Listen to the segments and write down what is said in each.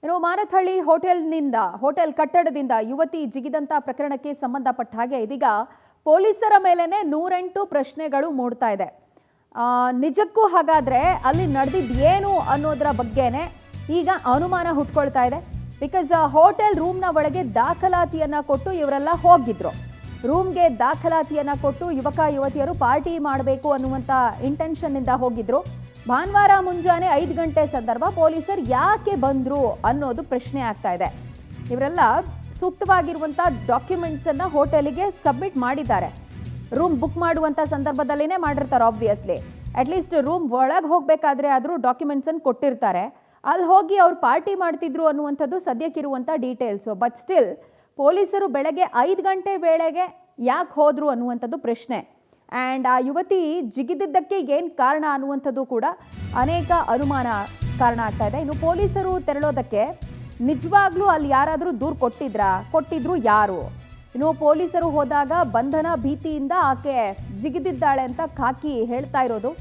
Marathahalli hotel ಕಟ್ಟಡದಿಂದ ಯುವತಿ ಜಿಗಿದಂತ ಪ್ರಕರಣಕ್ಕೆ ಸಂಬಂಧಪಟ್ಟ ಹಾಗೆ ಇದೀಗ ಪೊಲೀಸರ ಮೇಲೇನೆ 108 ಪ್ರಶ್ನೆಗಳು ಮೂಡ್ತಾ ಇದೆ. ನಿಜಕ್ಕೂ ಹಾಗಾದ್ರೆ ಅಲ್ಲಿ ನಡೆದಿದ್ದು ಏನು ಅನ್ನೋದರ ಬಗ್ಗೆನೇ ಈಗ ಅನುಮಾನ ಹುಟ್ಕೊಳ್ತಾ ಇದೆ. ಬಿಕಾಸ್ ಹೋಟೆಲ್ ರೂಮ್ನ ಒಳಗೆ ದಾಖಲಾತಿಯನ್ನ ಕೊಟ್ಟು ಇವರೆಲ್ಲ ಹೋಗಿದ್ರು. ರೂಮ್ಗೆ ದಾಖಲಾತಿಯನ್ನ ಕೊಟ್ಟು ಯುವಕ ಯುವತಿಯರು ಪಾರ್ಟಿ ಮಾಡಬೇಕು ಅನ್ನುವಂಥ ಇಂಟೆನ್ಷನ್ ಇಂದ ಹೋಗಿದ್ರು. ಭಾನುವಾರ ಮುಂಜಾನೆ 5 ಗಂಟೆ ಸಂದರ್ಭ ಪೊಲೀಸರು ಯಾಕೆ ಬಂದ್ರು ಅನ್ನೋದು ಪ್ರಶ್ನೆ ಆಗ್ತಾ ಇದೆ. ಇವರೆಲ್ಲ ಸೂಕ್ತವಾಗಿರುವಂಥ ಡಾಕ್ಯುಮೆಂಟ್ಸ್ ಅನ್ನ ಹೋಟೆಲಿಗೆ ಸಬ್ಮಿಟ್ ಮಾಡಿದ್ದಾರೆ. ರೂಮ್ ಬುಕ್ ಮಾಡುವಂಥ ಸಂದರ್ಭದಲ್ಲಿನೇ ಮಾಡಿರ್ತಾರೆ. ಆಬ್ವಿಯಸ್ಲಿ ಅಟ್ಲೀಸ್ಟ್ ರೂಮ್ ಒಳಗೆ ಹೋಗಬೇಕಾದ್ರೆ ಆದರೂ ಡಾಕ್ಯುಮೆಂಟ್ಸ್ ಅನ್ನು ಕೊಟ್ಟಿರ್ತಾರೆ. ಅಲ್ಲಿ ಹೋಗಿ ಅವ್ರು ಪಾರ್ಟಿ ಮಾಡ್ತಿದ್ರು ಅನ್ನುವಂಥದ್ದು ಸದ್ಯಕ್ಕಿರುವಂಥ ಡೀಟೇಲ್ಸು. ಬಟ್ ಸ್ಟಿಲ್ ಪೊಲೀಸರು ಬೆಳಗ್ಗೆ 5 ಗಂಟೆ ವೇಳೆಗೆ ಯಾಕೆ ಹೋದ್ರು ಅನ್ನುವಂಥದ್ದು ಪ್ರಶ್ನೆ. ಆ್ಯಂಡ್ ಆ ಯುವತಿ ಜಿಗಿದಿದ್ದಕ್ಕೆ ಏನು ಕಾರಣ ಅನ್ನುವಂಥದ್ದು ಕೂಡ ಅನೇಕ ಅನುಮಾನ ಕಾರಣ ಆಗ್ತಾ ಇದೆ. ಇನ್ನು ಪೊಲೀಸರು ತೆರಳೋದಕ್ಕೆ ನಿಜವಾಗ್ಲೂ ಅಲ್ಲಿ ಯಾರಾದರೂ ದೂರು ಕೊಟ್ಟಿದ್ರು ಯಾರು? ಇನ್ನು ಪೊಲೀಸರು ಹೋದಾಗ ಬಂಧನ ಭೀತಿಯಿಂದ ಆಕೆ ಜಿಗಿದಿದ್ದಾಳೆ ಅಂತ ಖಾಕಿ ಹೇಳ್ತಾ ಇರೋದು.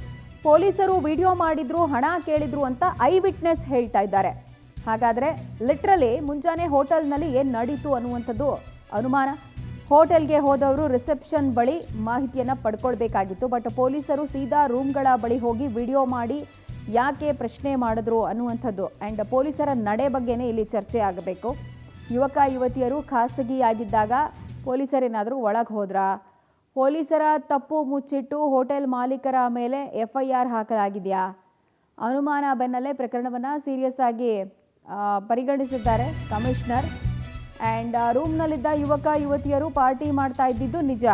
ಪೊಲೀಸರು ವಿಡಿಯೋ ಮಾಡಿದ್ರು, ಹಣ ಕೇಳಿದ್ರು ಅಂತ ಐ ವಿಟ್ನೆಸ್ ಹೇಳ್ತಾ ಇದ್ದಾರೆ. ಹಾಗಾದರೆ ಲಿಟ್ರಲಿ ಮುಂಜಾನೆ ಹೋಟೆಲ್ನಲ್ಲಿ ಏನು ನಡೀತು ಅನ್ನುವಂಥದ್ದು ಅನುಮಾನ. ಹೋಟೆಲ್ಗೆ ಹೋದವರು ರಿಸೆಪ್ಷನ್ ಬಳಿ ಮಾಹಿತಿಯನ್ನು ಪಡ್ಕೊಳ್ಬೇಕಾಗಿತ್ತು. ಬಟ್ ಪೊಲೀಸರು ಸೀದಾ ರೂಮ್ಗಳ ಬಳಿ ಹೋಗಿ ವಿಡಿಯೋ ಮಾಡಿ ಯಾಕೆ ಪ್ರಶ್ನೆ ಮಾಡಿದ್ರು ಅನ್ನುವಂಥದ್ದು. ಆ್ಯಂಡ್ ಪೊಲೀಸರ ನಡೆ ಬಗ್ಗೆನೇ ಇಲ್ಲಿ ಚರ್ಚೆ ಆಗಬೇಕು. ಯುವಕ ಯುವತಿಯರು ಖಾಸಗಿಯಾಗಿದ್ದಾಗ ಪೊಲೀಸರೇನಾದರೂ ಒಳಗೆ ಹೋದ್ರಾ? ಪೊಲೀಸರ ತಪ್ಪು ಮುಚ್ಚಿಟ್ಟು ಹೋಟೆಲ್ ಮಾಲೀಕರ ಮೇಲೆ FIR ಹಾಕಲಾಗಿದೆಯಾ? ಅನುಮಾನ ಬೆನ್ನಲ್ಲೇ ಪ್ರಕರಣವನ್ನು ಸೀರಿಯಸ್ ಆಗಿ ಪರಿಗಣಿಸಿದ್ದಾರೆ ಕಮಿಷನರ್. ಆ್ಯಂಡ್ ರೂಮ್ನಲ್ಲಿದ್ದ ಯುವಕ ಯುವತಿಯರು ಪಾರ್ಟಿ ಮಾಡ್ತಾ ಇದ್ದಿದ್ದು ನಿಜ.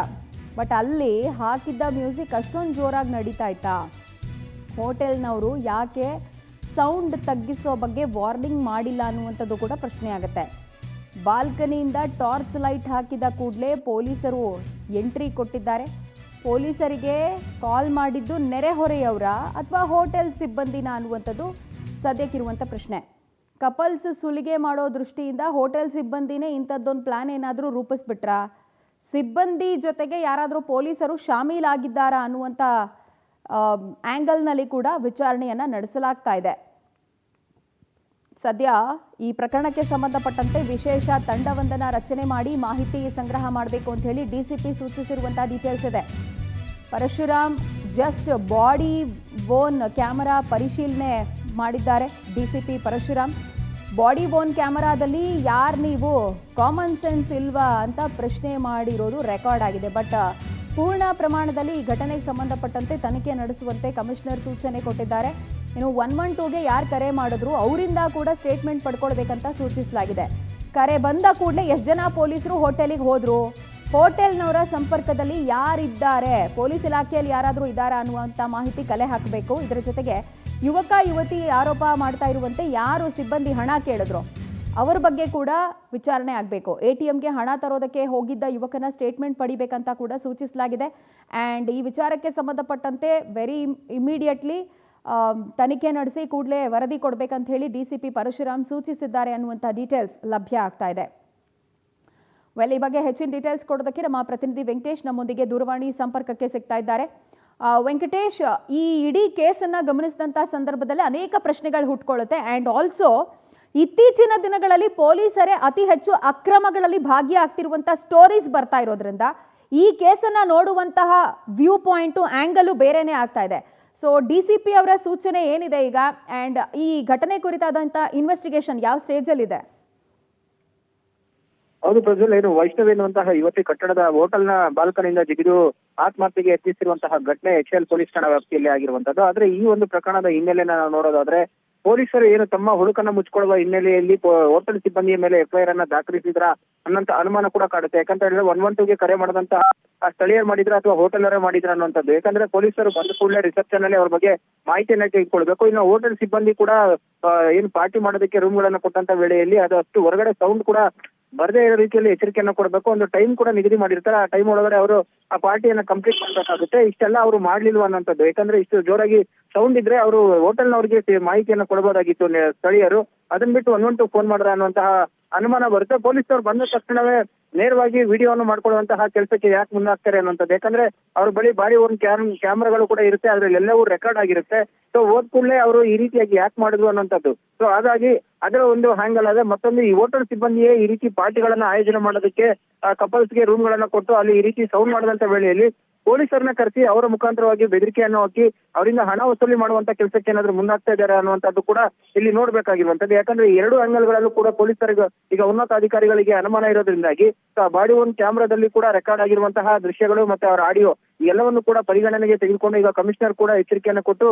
ಬಟ್ ಅಲ್ಲಿ ಹಾಕಿದ್ದ ಮ್ಯೂಸಿಕ್ ಅಷ್ಟೊಂದು ಜೋರಾಗಿ ನಡೀತಾ ಇತ್ತಾ? ಹೋಟೆಲ್ನವರು ಯಾಕೆ ಸೌಂಡ್ ತಗ್ಗಿಸೋ ಬಗ್ಗೆ ವಾರ್ನಿಂಗ್ ಮಾಡಿಲ್ಲ ಅನ್ನುವಂಥದ್ದು ಕೂಡ ಪ್ರಶ್ನೆ ಆಗುತ್ತೆ. ಬಾಲ್ಕನಿಯಿಂದ ಟಾರ್ಚ್ ಲೈಟ್ ಹಾಕಿದ ಕೂಡಲೇ ಪೊಲೀಸರು ಎಂಟ್ರಿ ಕೊಟ್ಟಿದ್ದಾರೆ. ಪೊಲೀಸರಿಗೆ ಕಾಲ್ ಮಾಡಿದ್ದು ನೆರೆಹೊರೆಯವರ ಅಥವಾ ಹೋಟೆಲ್ ಸಿಬ್ಬಂದಿನ ಅನ್ನುವಂಥದ್ದು ಸದ್ಯಕ್ಕಿರುವಂಥ ಪ್ರಶ್ನೆ. ಕಪಲ್ಸ್ ಸುಲಿಗೆ ಮಾಡೋ ದೃಷ್ಟಿಯಿಂದ ಹೋಟೆಲ್ ಸಿಬ್ಬಂದಿನೇ ಇಂಥದ್ದೊಂದು ಪ್ಲಾನ್ ಏನಾದರೂ ರೂಪಿಸ್ಬಿಟ್ರಾ? ಸಿಬ್ಬಂದಿ ಜೊತೆಗೆ ಯಾರಾದರೂ ಪೊಲೀಸರು ಶಾಮೀಲಾಗಿದ್ದಾರಾ ಅನ್ನುವಂಥ ಆ್ಯಂಗಲ್ನಲ್ಲಿ ಕೂಡ ವಿಚಾರಣೆಯನ್ನು ನಡೆಸಲಾಗ್ತಾ ಇದೆ. ಸದ್ಯ ಈ ಪ್ರಕರಣಕ್ಕೆ ಸಂಬಂಧಪಟ್ಟಂತೆ ವಿಶೇಷ ತಂಡವೊಂದನ್ನು ರಚನೆ ಮಾಡಿ ಮಾಹಿತಿ ಸಂಗ್ರಹ ಮಾಡಬೇಕು ಅಂತ ಹೇಳಿ DCP ಸೂಚಿಸಿರುವಂಥ ಡೀಟೇಲ್ಸ್ ಇದೆ. ಪರಶುರಾಮ್ ಜಸ್ಟ್ ಬಾಡಿ ಬೋನ್ ಕ್ಯಾಮರಾ ಪರಿಶೀಲನೆ ಮಾಡಿದ್ದಾರೆ. DCP ಪರಶುರಾಮ್ ಬಾಡಿ ಬೋನ್ ಕ್ಯಾಮರಾದಲ್ಲಿ ಯಾರು ನೀವು, ಕಾಮನ್ ಸೆನ್ಸ್ ಇಲ್ವಾ ಅಂತ ಪ್ರಶ್ನೆ ಮಾಡಿರೋದು ರೆಕಾರ್ಡ್ ಆಗಿದೆ. ಬಟ್ ಪೂರ್ಣ ಪ್ರಮಾಣದಲ್ಲಿ ಈ ಘಟನೆಗೆ ಸಂಬಂಧಪಟ್ಟಂತೆ ತನಿಖೆ ನಡೆಸುವಂತೆ ಕಮಿಷನರ್ ಸೂಚನೆ ಕೊಟ್ಟಿದ್ದಾರೆ. ಇನ್ನು 112ಗೆ ಯಾರು ಕರೆ ಮಾಡಿದ್ರು ಅವರಿಂದ ಕೂಡ ಸ್ಟೇಟ್ಮೆಂಟ್ ಪಡ್ಕೊಳ್ಬೇಕಂತ ಸೂಚಿಸಲಾಗಿದೆ. ಕರೆ ಬಂದ ಕೂಡಲೇ ಎಷ್ಟು ಜನ ಪೊಲೀಸರು ಹೋಟೆಲಿಗೆ ಹೋದ್ರು, ಹೋಟೆಲ್ನವರ ಸಂಪರ್ಕದಲ್ಲಿ ಯಾರಿದ್ದಾರೆ, ಪೊಲೀಸ್ ಇಲಾಖೆಯಲ್ಲಿ ಯಾರಾದರೂ ಇದ್ದಾರಾ ಅನ್ನುವಂಥ ಮಾಹಿತಿ ಕಲೆ ಹಾಕಬೇಕು. ಇದರ ಜೊತೆಗೆ ಯುವಕ ಯುವತಿ ಆರೋಪ ಮಾಡ್ತಾ ಇರುವಂತೆ ಯಾರು ಸಿಬ್ಬಂದಿ ಹಣ ಕೇಳಿದ್ರು ಅವರ ಬಗ್ಗೆ ಕೂಡ ವಿಚಾರಣೆ ಆಗಬೇಕು. ATMಗೆ ಹಣ ತರೋದಕ್ಕೆ ಹೋಗಿದ್ದ ಯುವಕನ ಸ್ಟೇಟ್ಮೆಂಟ್ ಪಡಿಬೇಕಂತ ಕೂಡ ಸೂಚಿಸಲಾಗಿದೆ. ಆ್ಯಂಡ್ ಈ ವಿಚಾರಕ್ಕೆ ಸಂಬಂಧಪಟ್ಟಂತೆ ವೆರಿ ಇಮಿಡಿಯೇಟ್ಲಿ ತನಿಖೆ ನಡೆಸಿ ಕೂಡಲೇ ವರದಿ ಕೊಡಬೇಕಂತ ಹೇಳಿ DCP ಪರಶುರಾಮ್ ಸೂಚಿಸಿದ್ದಾರೆ ಅನ್ನುವಂಥ ಡೀಟೇಲ್ಸ್ ಲಭ್ಯ ಆಗ್ತಾ ಇದೆ. ಈ ಬಗ್ಗೆ ಹೆಚ್ಚಿನ ಡೀಟೇಲ್ಸ್ ಕೊಡೋದಕ್ಕೆ ನಮ್ಮ ಪ್ರತಿನಿಧಿ ವೆಂಕಟೇಶ್ ನಮ್ಮೊಂದಿಗೆ ದೂರವಾಣಿ ಸಂಪರ್ಕಕ್ಕೆ ಸಿಗ್ತಾ ಇದ್ದಾರೆ. ವೆಂಕಟೇಶ್, ಈ ಇಡೀ ಕೇಸನ್ನು ಗಮನಿಸಿದಂಥ ಸಂದರ್ಭದಲ್ಲಿ ಅನೇಕ ಪ್ರಶ್ನೆಗಳು ಹುಟ್ಕೊಳ್ಳುತ್ತೆ. ಆ್ಯಂಡ್ ಆಲ್ಸೋ ಇತ್ತೀಚಿನ ದಿನಗಳಲ್ಲಿ ಪೊಲೀಸರೇ ಅತಿ ಹೆಚ್ಚು ಅಕ್ರಮಗಳಲ್ಲಿ ಭಾಗಿಯಾಗ್ತಿರುವಂಥ ಸ್ಟೋರೀಸ್ ಬರ್ತಾ ಇರೋದ್ರಿಂದ ಈ ಕೇಸನ್ನು ನೋಡುವಂತಹ ವ್ಯೂ ಪಾಯಿಂಟು ಆ್ಯಂಗಲು ಬೇರೆನೇ ಆಗ್ತಾ ಇದೆ. ಸೊ DCP ಅವರ ಸೂಚನೆ ಏನಿದೆ ಈಗ? ಆ್ಯಂಡ್ ಈ ಘಟನೆ ಕುರಿತಾದಂಥ ಇನ್ವೆಸ್ಟಿಗೇಷನ್ ಯಾವ ಸ್ಟೇಜಲ್ಲಿದೆ? ಹೌದು ಪ್ರಜ್ವಲ್, ಏನು ವೈಷ್ಣವಿ ಎನ್ನುವಂತಹ ಯುವತಿ ಕಟ್ಟಡದ ಹೋಟೆಲ್ನ ಬಾಲ್ಕನಿಯಿಂದ ಜಿಗಿದು ಆತ್ಮಹತ್ಯೆಗೆ ಯತ್ನಿಸಿರುವಂತಹ ಘಟನೆ HL ಪೊಲೀಸ್ ಠಾಣಾ ವ್ಯಾಪ್ತಿಯಲ್ಲಿ ಆಗಿರುವಂತದ್ದು. ಆದ್ರೆ ಈ ಒಂದು ಪ್ರಕರಣದ ಹಿನ್ನೆಲೆಯನ್ನು ನಾವು ನೋಡೋದಾದ್ರೆ ಪೊಲೀಸರು ಏನು ತಮ್ಮ ಹುಡುಕನ್ನ ಮುಚ್ಚಿಕೊಳ್ಳುವ ಹಿನ್ನೆಲೆಯಲ್ಲಿ ಹೋಟೆಲ್ ಸಿಬ್ಬಂದಿಯ ಮೇಲೆ FIR ಅನ್ನ ದಾಖಲಿಸಿದ್ರ ಅನ್ನೋಂತ ಅನುಮಾನ ಕೂಡ ಕಾಡುತ್ತೆ. ಯಾಕಂತ ಹೇಳಿದ್ರೆ 112ಗೆ ಕರೆ ಮಾಡಿದಂತಹ ಸ್ಥಳೀಯರು ಮಾಡಿದ್ರ ಅಥವಾ ಹೋಟೆಲರೇ ಮಾಡಿದ್ರ ಅನ್ನುವಂಥದ್ದು. ಯಾಕಂದ್ರೆ ಪೊಲೀಸರು ಬಂದ ಕೂಡಲೇ ರಿಸೆಪ್ಷನ್ ಅಲ್ಲಿ ಅವ್ರ ಬಗ್ಗೆ ಮಾಹಿತಿಯನ್ನ ತೆಗೆದುಕೊಳ್ಬೇಕು. ಇನ್ನು ಹೋಟೆಲ್ ಸಿಬ್ಬಂದಿ ಕೂಡ ಏನು ಪಾರ್ಟಿ ಮಾಡೋದಕ್ಕೆ ರೂಮ್ಗಳನ್ನ ಕೊಟ್ಟಂತ ವೇಳೆಯಲ್ಲಿ ಅದು ಅಷ್ಟು ಹೊರಗಡೆ ಸೌಂಡ್ ಕೂಡ ಬರದೇ ಇರೋ ರೀತಿಯಲ್ಲಿ ಎಚ್ಚರಿಕೆಯನ್ನು ಕೊಡಬೇಕು. ಒಂದು ಟೈಮ್ ಕೂಡ ನಿಗದಿ ಮಾಡಿರ್ತಾರೆ. ಆ ಟೈಮ್ ಒಳಗಡೆ ಅವರು ಆ ಪಾರ್ಟಿಯನ್ನ ಕಂಪ್ಲೀಟ್ ಮಾಡಬೇಕಾಗುತ್ತೆ. ಇಷ್ಟೆಲ್ಲ ಅವರು ಮಾಡ್ಲಿಲ್ವ ಅನ್ನೋಂಥದ್ದು. ಯಾಕಂದ್ರೆ ಇಷ್ಟು ಜೋರಾಗಿ ಸೌಂಡ್ ಇದ್ರೆ ಅವರು ಹೋಟೆಲ್ನವ್ರಿಗೆ ಮಾಹಿತಿಯನ್ನು ಕೊಡಬಹುದಾಗಿತ್ತು ಸ್ಥಳೀಯರು. ಅದನ್ನ ಬಿಟ್ಟು 112 ಫೋನ್ ಮಾಡ್ರ ಅನ್ನುವಂತಹ ಅನುಮಾನ ಬರುತ್ತೆ. ಪೊಲೀಸರು ಬಂದ ತಕ್ಷಣವೇ ನೇರವಾಗಿ ವಿಡಿಯೋವನ್ನು ಮಾಡ್ಕೊಳ್ಳುವಂತಹ ಕೆಲಸಕ್ಕೆ ಯಾಕೆ ಮುಂದಾಗ್ತಾರೆ ಅನ್ನುವಂಥದ್ದು. ಯಾಕಂದ್ರೆ ಅವ್ರ ಬಳಿ ಬಾಡಿ ಒಂದು ಕ್ಯಾಮ್ರಾಗಳು ಕೂಡ ಇರುತ್ತೆ, ಅದ್ರಲ್ಲಿ ಎಲ್ಲವೂ ರೆಕಾರ್ಡ್ ಆಗಿರುತ್ತೆ. ಸೊ ಹೋದ್ ಕೂಡಲೇ ಅವರು ಈ ರೀತಿಯಾಗಿ ಯಾಕೆ ಮಾಡಿದ್ರು ಅನ್ನುವಂಥದ್ದು. ಸೊ ಹಾಗಾಗಿ ಅದರ ಒಂದು ಹ್ಯಾಂಗಲ್ ಅದೇ. ಮತ್ತೊಂದು ಈ ಹೋಟೆಲ್ ಸಿಬ್ಬಂದಿಯೇ ಈ ರೀತಿ ಪಾರ್ಟಿಗಳನ್ನ ಆಯೋಜನೆ ಮಾಡೋದಕ್ಕೆ ಕಪಲ್ಸ್ಗೆ ರೂಮ್ಗಳನ್ನ ಕೊಟ್ಟು ಅಲ್ಲಿ ಈ ರೀತಿ ಸೌಂಡ್ ಮಾಡಿದಂತ ವೇಳೆಯಲ್ಲಿ ಪೊಲೀಸರನ್ನ ಕರೆಸಿ ಅವರ ಮುಖಾಂತರವಾಗಿ ಬೆದರಿಕೆಯನ್ನು ಹಾಕಿ ಅವರಿಂದ ಹಣ ವಸೂಲಿ ಮಾಡುವಂತ ಕೆಲಸಕ್ಕೆ ಏನಾದ್ರು ಮುಂದಾಗ್ತಾ ಇದ್ದಾರೆ ಅನ್ನುವಂಥದ್ದು ಕೂಡ ಇಲ್ಲಿ ನೋಡ್ಬೇಕಾಗಿರುವಂತದ್ದು. ಯಾಕಂದ್ರೆ ಈ ಎರಡು ಆಂಗಲ್ಗಳಲ್ಲೂ ಕೂಡ ಪೊಲೀಸರಿಗೆ ಈಗ ಉನ್ನತ ಅಧಿಕಾರಿಗಳಿಗೆ ಅನುಮಾನ ಇರೋದ್ರಿಂದಾಗಿ ಬಾಡಿ ಒನ್ ಕ್ಯಾಮ್ರಾದಲ್ಲಿ ಕೂಡ ರೆಕಾರ್ಡ್ ಆಗಿರುವಂತಹ ದೃಶ್ಯಗಳು ಮತ್ತೆ ಅವರ ಆಡಿಯೋ ಎಲ್ಲವನ್ನು ಕೂಡ ಪರಿಗಣನೆಗೆ ತೆಗೆದುಕೊಂಡು ಈಗ ಕಮಿಷನರ್ ಕೂಡ ಎಚ್ಚರಿಕೆಯನ್ನು ಕೊಟ್ಟು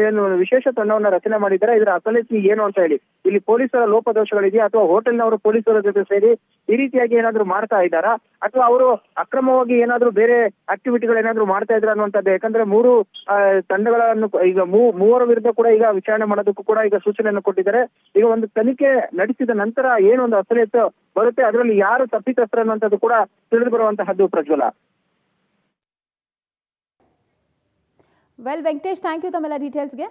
ಏನು ವಿಶೇಷ ತಂಡವನ್ನ ರಚನೆ ಮಾಡಿದ್ದಾರೆ. ಇದರ ಅಸಲಿತಿ ಏನು ಅಂತ ಹೇಳಿ ಇಲ್ಲಿ ಪೊಲೀಸರ ಲೋಪದೋಷಗಳಿದೆಯಾ ಅಥವಾ ಹೋಟೆಲ್ನವರು ಪೊಲೀಸರ ಜೊತೆ ಸೇರಿ ಈ ರೀತಿಯಾಗಿ ಏನಾದ್ರು ಮಾಡ್ತಾ ಇದ್ದಾರಾ ಅಥವಾ ಅವರು ಅಕ್ರಮವಾಗಿ ಏನಾದ್ರು ಬೇರೆ ಆಕ್ಟಿವಿಟಿಗಳು ಏನಾದ್ರು ಮಾಡ್ತಾ ಇದ್ರ ಅನ್ನುವಂಥದ್ದು. ಯಾಕಂದ್ರೆ ಮೂರು ತಂಡಗಳನ್ನು ಈಗ ಮೂವರ ವಿರುದ್ಧ ಕೂಡ ಈಗ ವಿಚಾರಣೆ ಮಾಡೋದಕ್ಕೂ ಕೂಡ ಈಗ ಸೂಚನೆಯನ್ನು ಕೊಟ್ಟಿದ್ದಾರೆ. ಈಗ ಒಂದು ತನಿಖೆ ನಡೆಸಿದ ನಂತರ ಏನೊಂದು ಅಸಲಿಯತ್ತು ಬರುತ್ತೆ, ಅದರಲ್ಲಿ ಯಾರು ತಪ್ಪಿತಸ್ಥರು ಅನ್ನುವಂಥದ್ದು ಕೂಡ ತಿಳಿದು ಬರುವಂತಹದ್ದು. ಪ್ರಜ್ವಲ. ವೆಲ್ ವೆಂಕಟೇಶ್, ಥ್ಯಾಂಕ್ ಯು ತಮ್ಮೆಲ್ಲ ಡೀಟೇಲ್ಸ್ಗೆ.